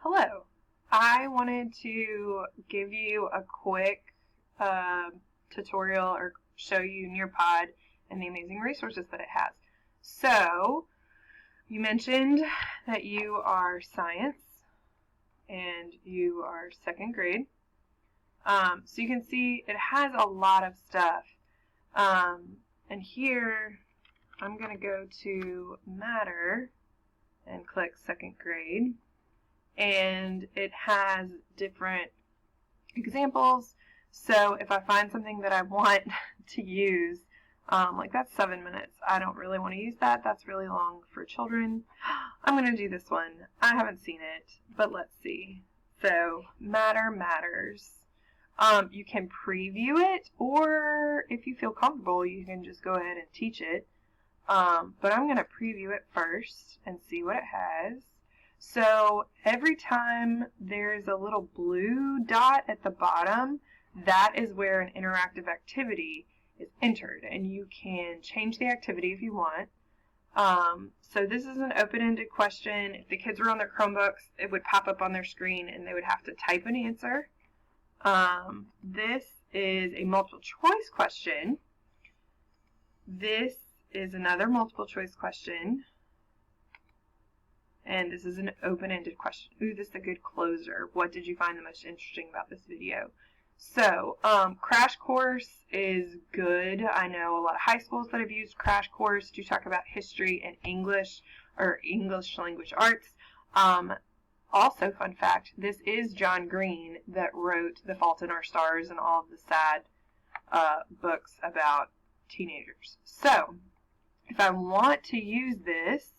Hello. I wanted to give you a quick tutorial or show you Nearpod and the amazing resources that it has. So, you mentioned that you are science and you are second grade. So you can see it has a lot of stuff. And here, I'm going to go to Matter and click second grade. And it has different examples. So if I find something that I want to use, like that's 7 minutes. I don't really want to use that. That's really long for children. I'm going to do this one. I haven't seen it, but let's see. So Matter matters. You can preview it, or if you feel comfortable, you can just go ahead and teach it. But I'm going to preview it first and see what it has. So every time there's a little blue dot at the bottom, that is where an interactive activity is entered, and you can change the activity if you want. So this is an open-ended question. If the kids were on their Chromebooks, it would pop up on their screen and they would have to type an answer. This is a multiple choice question. This is another multiple choice question. And this is an open-ended question. Ooh, this is a good closer. What did you find the most interesting about this video? So, Crash Course is good. I know a lot of high schools that have used Crash Course to talk about history and English, or English language arts. Also, fun fact, this is John Green that wrote The Fault in Our Stars and all of the sad books about teenagers. So, if I want to use this,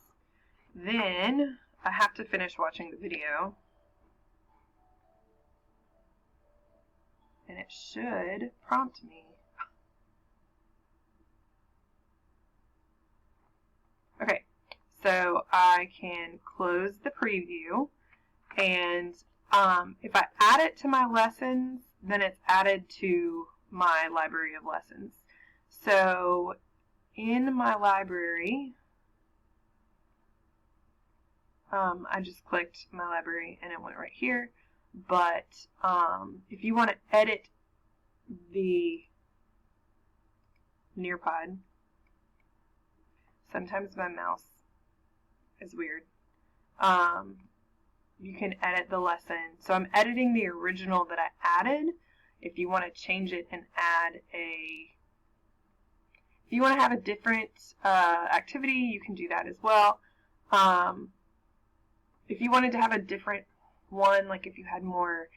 then I have to finish watching the video, and it should prompt me. Okay, so I can close the preview, and if I add it to my lessons, then it's added to my library of lessons. So in my library, I just clicked my library and it went right here. But if you want to edit the Nearpod, sometimes my mouse is weird. You can edit the lesson. So I'm editing the original that I added. If you want to change it and add if you want to have a different activity, you can do that as well. If you wanted to have a different one, like if you had more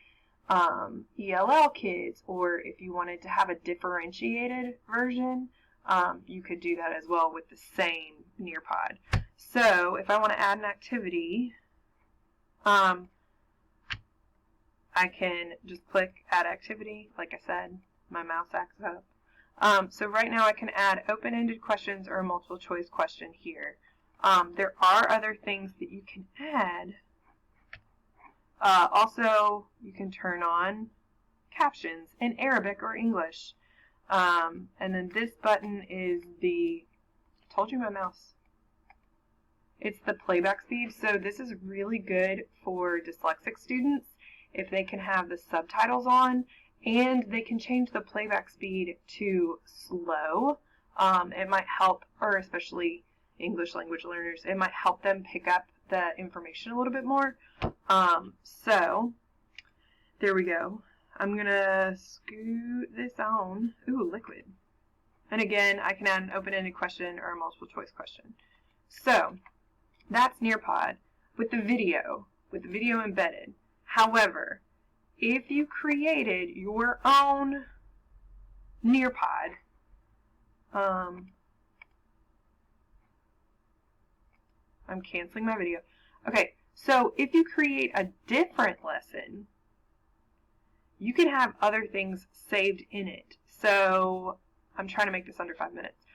ELL kids, or if you wanted to have a differentiated version, you could do that as well with the same Nearpod. So if I want to add an activity, I can just click Add Activity. Like I said, my mouse acts up. So right now I can add open-ended questions or a multiple choice question here. There are other things that you can add. Also, you can turn on captions in Arabic or English. And then this button is I told you my mouse. It's the playback speed. So this is really good for dyslexic students if they can have the subtitles on, and they can change the playback speed to slow. It might help, or especially English language learners, it might help them pick up the information a little bit more. So there we go. I'm gonna scoot this on. Ooh, liquid. And again, I can add an open-ended question or a multiple choice question. So that's Nearpod with the video embedded. However, if you created your own Nearpod, I'm canceling my video. Okay, so if you create a different lesson, you can have other things saved in it. So I'm trying to make this under 5 minutes.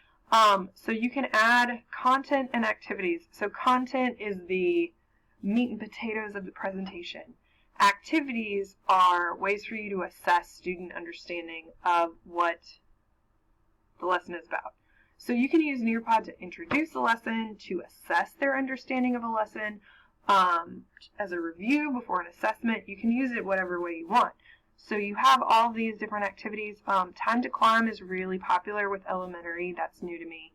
So you can add content and activities. So content is the meat and potatoes of the presentation. Activities are ways for you to assess student understanding of what the lesson is about. So you can use Nearpod to introduce a lesson, to assess their understanding of a lesson, as a review before an assessment. You can use it whatever way you want. So you have all these different activities. Time to climb is really popular with elementary. That's new to me.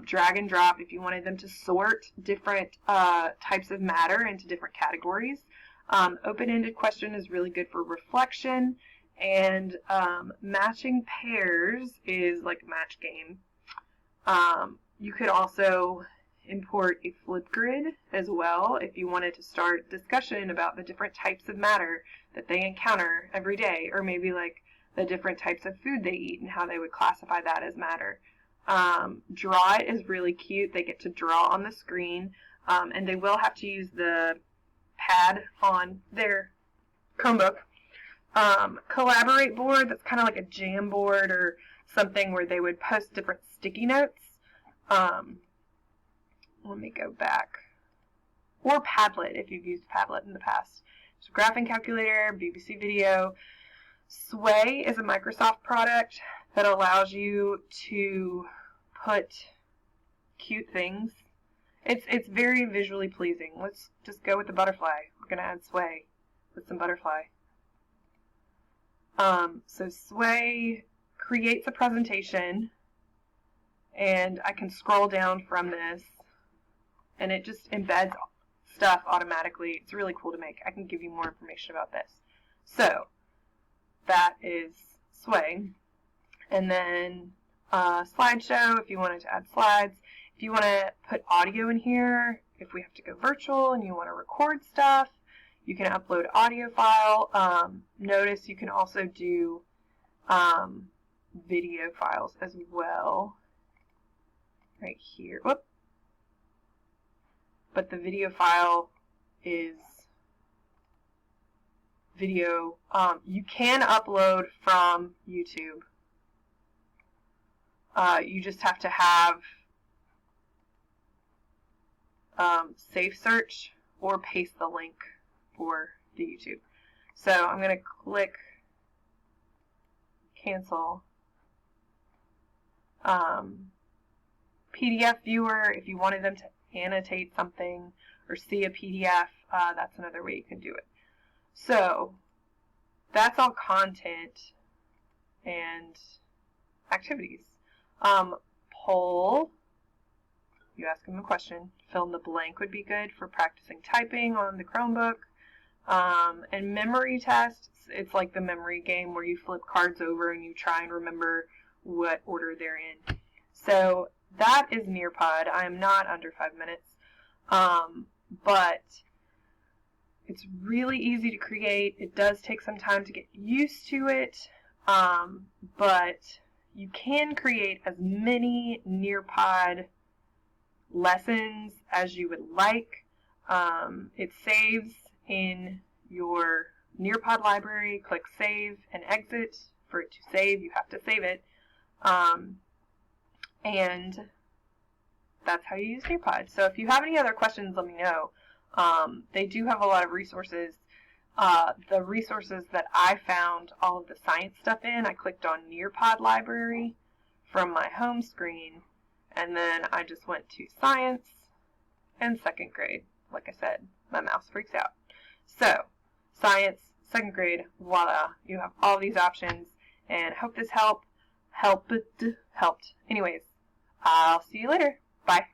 Drag and drop, if you wanted them to sort different types of matter into different categories. Open-ended question is really good for reflection. And matching pairs is like a match game. You could also import a flip grid as well if you wanted to start discussion about the different types of matter that they encounter every day, or maybe like the different types of food they eat and how they would classify that as matter. Draw it is really cute. They get to draw on the screen, and they will have to use the pad on their Chromebook. Collaborate board, that's kind of like a jam board or something where they would post different sticky notes. Let me go back. Or Padlet, if you've used Padlet in the past. So graphing calculator, BBC Video. Sway is a Microsoft product that allows you to put cute things. It's very visually pleasing. Let's just go with the butterfly. We're going to add Sway with some butterfly. So Sway creates a presentation, and I can scroll down from this, and it just embeds stuff automatically. It's really cool to make. I can give you more information about this. So that is Sway. And then slideshow, if you wanted to add slides. If you want to put audio in here, if we have to go virtual and you want to record stuff, you can upload audio file. Notice you can also do video files as well. Right here. Whoop. But the video file is video. You can upload from YouTube. You just have to have safe search or paste the link for the YouTube. So I'm going to click cancel. PDF viewer, if you wanted them to annotate something or see a PDF, that's another way you can do it. So that's all content and activities. Poll, you ask them a question. Fill in the blank would be good for practicing typing on the Chromebook. And memory tests, it's like the memory game where you flip cards over and you try and remember what order they're in. So that is Nearpod. I am not under 5 minutes, but it's really easy to create. It does take some time to get used to it, but you can create as many Nearpod lessons as you would like. It saves in your Nearpod library. Click Save and Exit. For it to save, you have to save it. And that's how you use Nearpod. So if you have any other questions, let me know. They do have a lot of resources. The resources that I found all of the science stuff in, I clicked on Nearpod library from my home screen, and then I just went to science and 2nd grade. Like I said, my mouse freaks out. So science, 2nd grade, voila, you have all these options, and I hope this helped. Anyways, I'll see you later. Bye.